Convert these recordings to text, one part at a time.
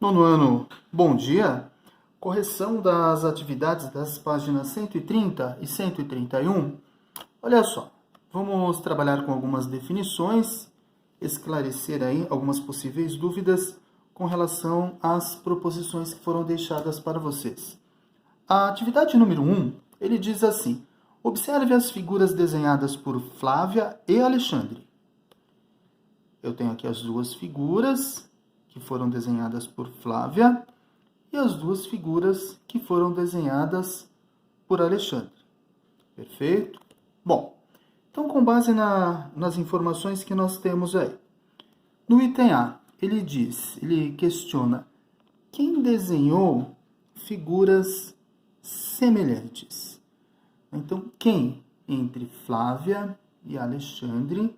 Nono ano, bom dia. Correção das atividades das páginas 130 e 131. Olha só, vamos trabalhar com algumas definições, esclarecer aí algumas possíveis dúvidas com relação às proposições que foram deixadas para vocês. A atividade número 1, ele diz assim: observe as figuras desenhadas por Flávia e Alexandre. Eu tenho aqui as duas figuras que foram desenhadas por Flávia e as duas figuras que foram desenhadas por Alexandre. Perfeito? Bom, então com base nas informações que nós temos aí. No item A, ele questiona quem desenhou figuras semelhantes. Então, quem entre Flávia e Alexandre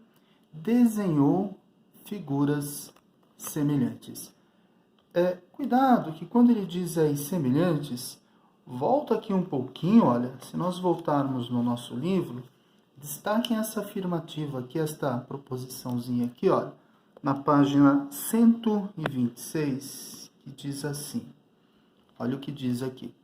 desenhou figuras semelhantes? Cuidado que quando ele diz aí semelhantes, volta aqui um pouquinho, olha, se nós voltarmos no nosso livro, destaquem essa afirmativa aqui, esta proposiçãozinha aqui, olha, na página 126, que diz assim, olha o que diz aqui.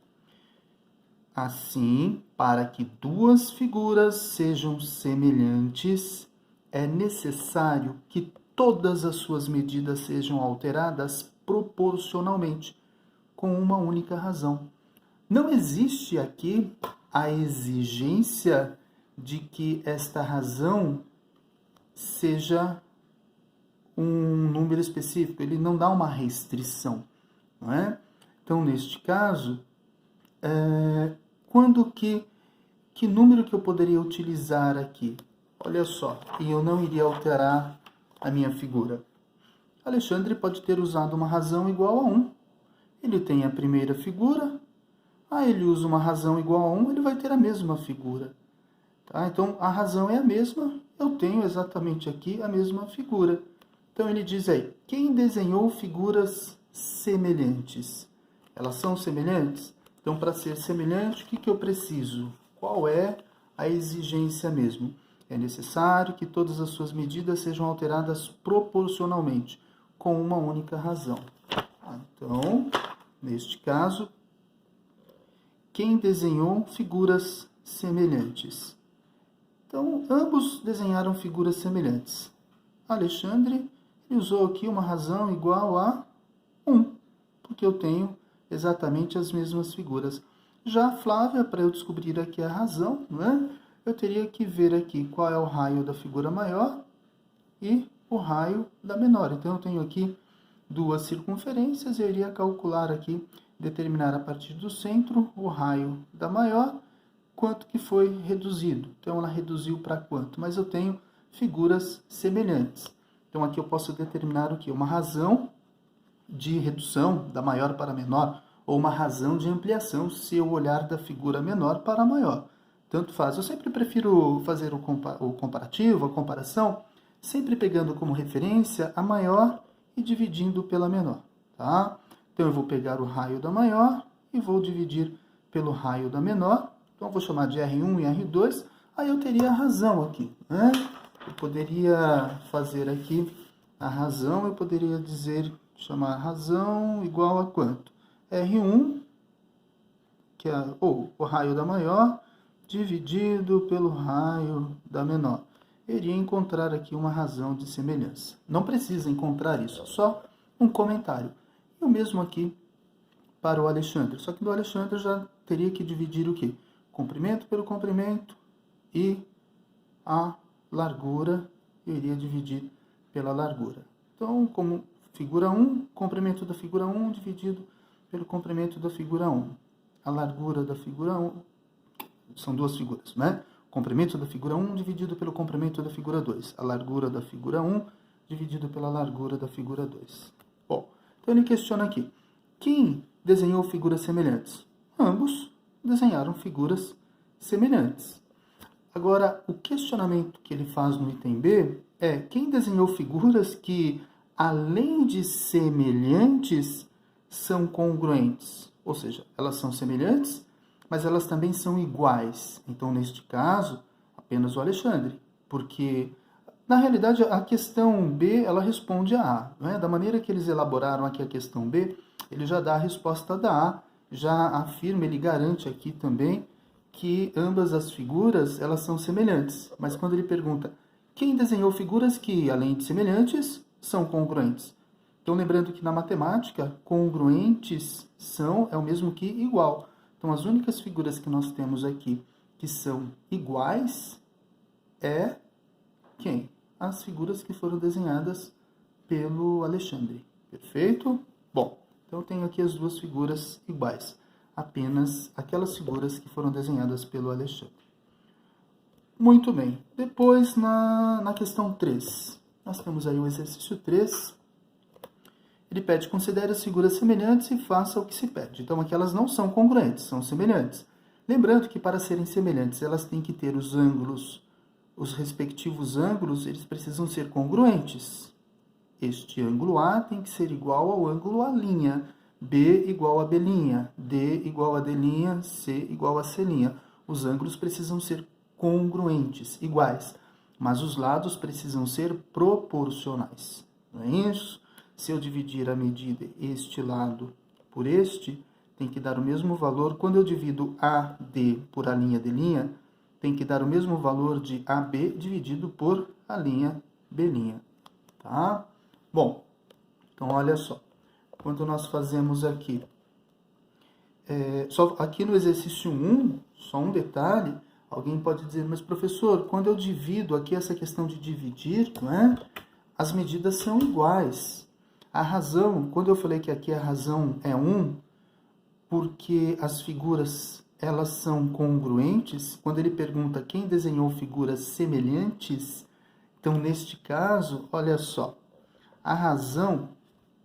Assim, para que duas figuras sejam semelhantes, é necessário que todas as suas medidas sejam alteradas proporcionalmente, com uma única razão. Não existe aqui a exigência de que esta razão seja um número específico, ele não dá uma restrição, não é? Então, neste caso, que número que eu poderia utilizar aqui? Olha só, e eu não iria alterar a minha figura. Alexandre pode ter usado uma razão igual a 1. Ele tem a primeira figura, ele usa uma razão igual a 1, ele vai ter a mesma figura. Tá? Então, a razão é a mesma, eu tenho exatamente aqui a mesma figura. Então, ele diz aí, quem desenhou figuras semelhantes? Elas são semelhantes? Então, para ser semelhante, o que eu preciso? Qual é a exigência mesmo? É necessário que todas as suas medidas sejam alteradas proporcionalmente, com uma única razão. Então, neste caso, quem desenhou figuras semelhantes? Então, ambos desenharam figuras semelhantes. Alexandre usou aqui uma razão igual a 1, porque eu tenho exatamente as mesmas figuras. Já a Flávia, para eu descobrir aqui a razão, não é? Eu teria que ver aqui qual é o raio da figura maior e o raio da menor. Então, eu tenho aqui duas circunferências, eu iria calcular aqui, determinar a partir do centro o raio da maior, quanto que foi reduzido. Então, ela reduziu para quanto? Mas eu tenho figuras semelhantes. Então, aqui eu posso determinar o quê? Uma razão de redução da maior para a menor, ou uma razão de ampliação, se eu olhar da figura menor para a maior. Tanto faz. Eu sempre prefiro fazer o comparativo, a comparação, sempre pegando como referência a maior e dividindo pela menor. Tá? Então, eu vou pegar o raio da maior e vou dividir pelo raio da menor. Então, eu vou chamar de R1 e R2. Aí eu teria a razão aqui, né? Eu poderia fazer aqui a razão, eu poderia chamar a razão igual a quanto? R1, que é o raio da maior, dividido pelo raio da menor. Eu iria encontrar aqui uma razão de semelhança. Não precisa encontrar isso, só um comentário. E o mesmo aqui para o Alexandre. Só que do Alexandre eu já teria que dividir o quê? Comprimento pelo comprimento e a largura eu iria dividir pela largura. Então, como figura 1, comprimento da figura 1 dividido pelo comprimento da figura 1. A largura da figura 1, são duas figuras, né? Comprimento da figura 1 dividido pelo comprimento da figura 2. A largura da figura 1 dividido pela largura da figura 2. Bom, então ele questiona aqui. Quem desenhou figuras semelhantes? Ambos desenharam figuras semelhantes. Agora, o questionamento que ele faz no item B é quem desenhou figuras que, além de semelhantes, são congruentes. Ou seja, elas são semelhantes, mas elas também são iguais. Então, neste caso, apenas o Alexandre, porque, na realidade, a questão B, ela responde a A. Né? Da maneira que eles elaboraram aqui a questão B, ele já dá a resposta da A, já afirma, ele garante aqui também que ambas as figuras, elas são semelhantes. Mas quando ele pergunta, quem desenhou figuras que, além de semelhantes, são congruentes? Então, lembrando que na matemática, congruentes é o mesmo que igual. Então, as únicas figuras que nós temos aqui que são iguais é quem? As figuras que foram desenhadas pelo Alexandre. Perfeito? Bom, então eu tenho aqui as duas figuras iguais. Apenas aquelas figuras que foram desenhadas pelo Alexandre. Muito bem. Depois, na questão 3, nós temos aí o exercício 3. Ele pede, considere as figuras semelhantes e faça o que se pede. Então, aqui elas não são congruentes, são semelhantes. Lembrando que para serem semelhantes, elas têm que ter os ângulos, os respectivos ângulos, eles precisam ser congruentes. Este ângulo A tem que ser igual ao ângulo A', B igual a B', D igual a D', C igual a C'. Os ângulos precisam ser congruentes, iguais, mas os lados precisam ser proporcionais. Não é isso? Se eu dividir a medida este lado por este, tem que dar o mesmo valor. Quando eu divido AD por A'D', tem que dar o mesmo valor de AB dividido por A'B'. Tá? Bom, então olha só. Quando nós fazemos aqui, aqui no exercício 1, só um detalhe, alguém pode dizer, mas professor, quando eu divido aqui essa questão de dividir, não é? As medidas são iguais. A razão, quando eu falei que aqui a razão é 1, porque as figuras, elas são congruentes, quando ele pergunta quem desenhou figuras semelhantes, então neste caso, olha só, a razão,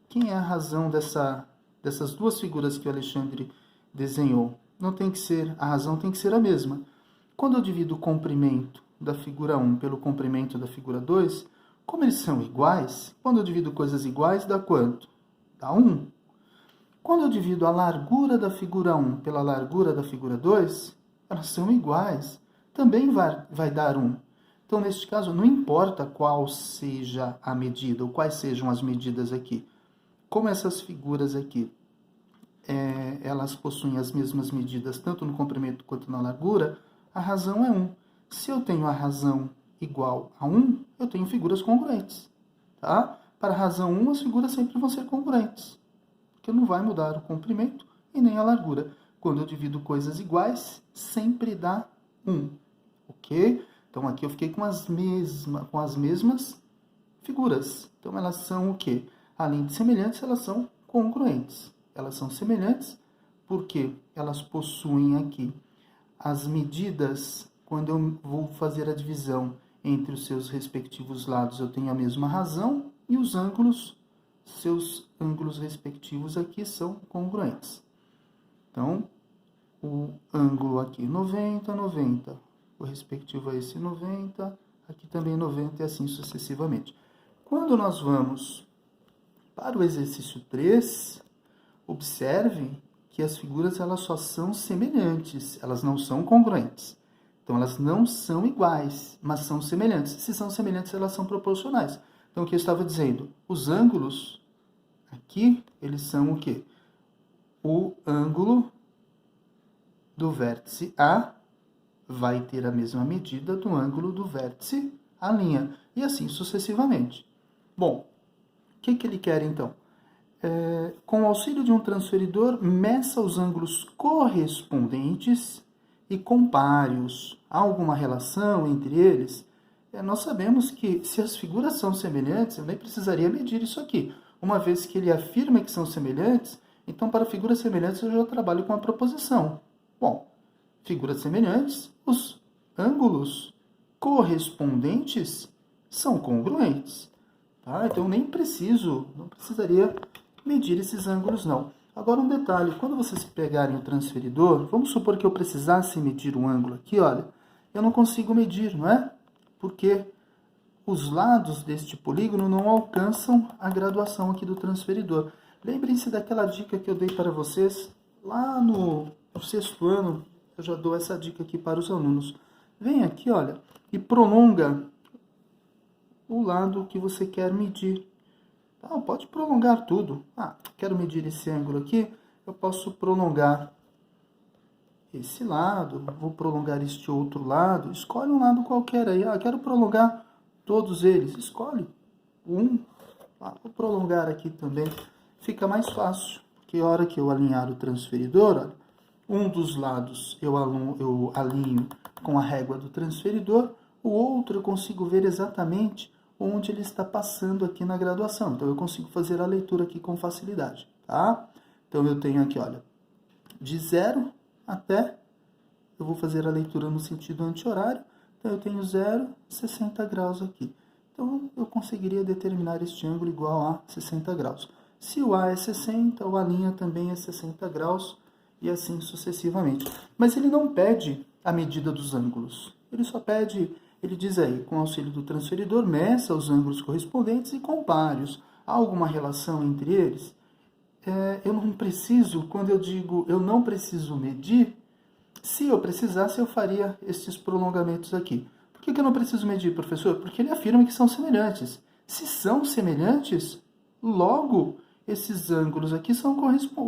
quem é a razão dessas duas figuras que o Alexandre desenhou? Não tem que ser, a razão tem que ser a mesma. Quando eu divido o comprimento da figura 1 pelo comprimento da figura 2, como eles são iguais, quando eu divido coisas iguais, dá quanto? Dá 1. Quando eu divido a largura da figura 1 pela largura da figura 2, elas são iguais. Também vai dar 1. Então, neste caso, não importa qual seja a medida, ou quais sejam as medidas aqui. Como essas figuras aqui, elas possuem as mesmas medidas, tanto no comprimento quanto na largura, a razão é 1. Se eu tenho a razão igual a 1, eu tenho figuras congruentes. Tá? Para a razão 1, as figuras sempre vão ser congruentes, porque não vai mudar o comprimento e nem a largura. Quando eu divido coisas iguais, sempre dá 1. Ok? Então, aqui eu fiquei com as mesmas figuras. Então, elas são o quê? Além de semelhantes, elas são congruentes. Elas são semelhantes porque elas possuem aqui as medidas. Quando eu vou fazer a divisão entre os seus respectivos lados, eu tenho a mesma razão e os ângulos, seus ângulos respectivos aqui são congruentes. Então, o ângulo aqui 90, 90, o respectivo a esse 90, aqui também 90 e assim sucessivamente. Quando nós vamos para o exercício 3, observe que as figuras elas só são semelhantes, elas não são congruentes. Então, elas não são iguais, mas são semelhantes. Se são semelhantes, elas são proporcionais. Então, o que eu estava dizendo? Os ângulos, aqui, eles são o quê? O ângulo do vértice A vai ter a mesma medida do ângulo do vértice A', e assim sucessivamente. Bom, o que ele quer, então? Com o auxílio de um transferidor, meça os ângulos correspondentes e compare-os. Há alguma relação entre eles? Nós sabemos que se as figuras são semelhantes, eu nem precisaria medir isso aqui. Uma vez que ele afirma que são semelhantes, então para figuras semelhantes eu já trabalho com a proposição. Bom, figuras semelhantes, os ângulos correspondentes são congruentes. Tá? Então não precisaria medir esses ângulos não. Agora um detalhe, quando vocês pegarem o transferidor, vamos supor que eu precisasse medir um ângulo aqui, olha, eu não consigo medir, não é? Porque os lados deste polígono não alcançam a graduação aqui do transferidor. Lembrem-se daquela dica que eu dei para vocês lá no 6º ano, eu já dou essa dica aqui para os alunos. Vem aqui, olha, e prolonga o lado que você quer medir. Ah, pode prolongar tudo. Ah, quero medir esse ângulo aqui, eu posso prolongar esse lado, vou prolongar este outro lado, escolhe um lado qualquer aí. Ah, quero prolongar todos eles, escolhe um. Ah, vou prolongar aqui também, fica mais fácil, porque a hora que eu alinhar o transferidor, olha, um dos lados eu alinho com a régua do transferidor, o outro eu consigo ver exatamente onde ele está passando aqui na graduação. Então, eu consigo fazer a leitura aqui com facilidade, tá? Então, eu tenho aqui, olha, de 0 até, eu vou fazer a leitura no sentido anti-horário, então eu tenho 0, 60 graus aqui. Então, eu conseguiria determinar este ângulo igual a 60 graus. Se o A é 60, o A' também é 60 graus, e assim sucessivamente. Mas ele não pede a medida dos ângulos. Ele só pede, ele diz aí, com auxílio do transferidor, meça os ângulos correspondentes e compare-os. Há alguma relação entre eles? Eu não preciso, quando eu digo eu não preciso medir, se eu precisasse, eu faria esses prolongamentos aqui. Por que eu não preciso medir, professor? Porque ele afirma que são semelhantes. Se são semelhantes, logo esses ângulos aqui são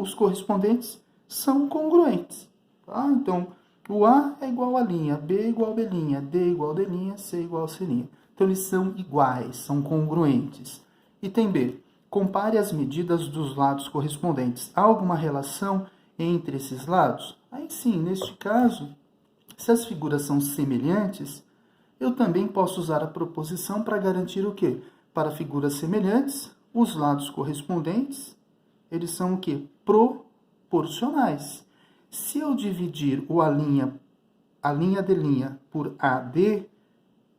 os correspondentes são congruentes. Tá? Então, o A é igual a linha, B é igual a B', D é igual a D', C é igual a C'. Então, eles são iguais, são congruentes. Item B. Compare as medidas dos lados correspondentes. Há alguma relação entre esses lados? Aí sim, neste caso, se as figuras são semelhantes, eu também posso usar a proposição para garantir o quê? Para figuras semelhantes, os lados correspondentes, eles são o quê? Proporcionais. Se eu dividir a linha D' por AD,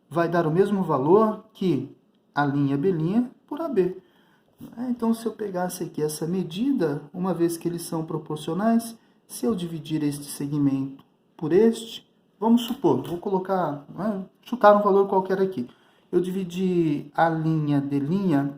vai dar o mesmo valor que a linha B' por AB. Então, se eu pegasse aqui essa medida, uma vez que eles são proporcionais, se eu dividir este segmento por este, vamos supor, vou colocar, chutar um valor qualquer aqui. Eu dividi a linha D'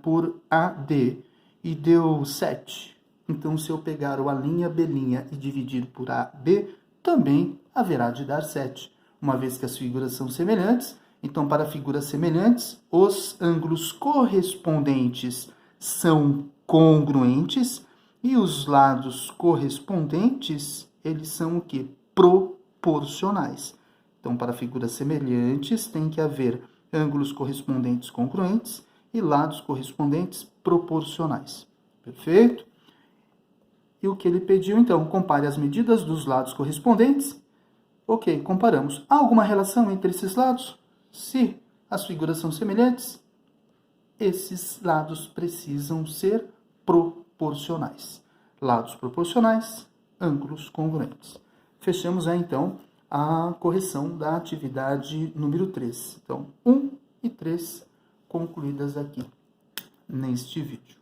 por AD e deu 7. Então, se eu pegar a linha B' e dividir por AB, também haverá de dar 7. Uma vez que as figuras são semelhantes, então, para figuras semelhantes, os ângulos correspondentes são congruentes e os lados correspondentes, eles são o quê? Proporcionais. Então, para figuras semelhantes, tem que haver ângulos correspondentes congruentes e lados correspondentes proporcionais. Perfeito? E o que ele pediu, então? Compare as medidas dos lados correspondentes. Ok, comparamos. Há alguma relação entre esses lados? Se as figuras são semelhantes, esses lados precisam ser proporcionais. Lados proporcionais, ângulos congruentes. Fechamos aí, então, a correção da atividade número 3. Então, 1 e 3 concluídas aqui neste vídeo.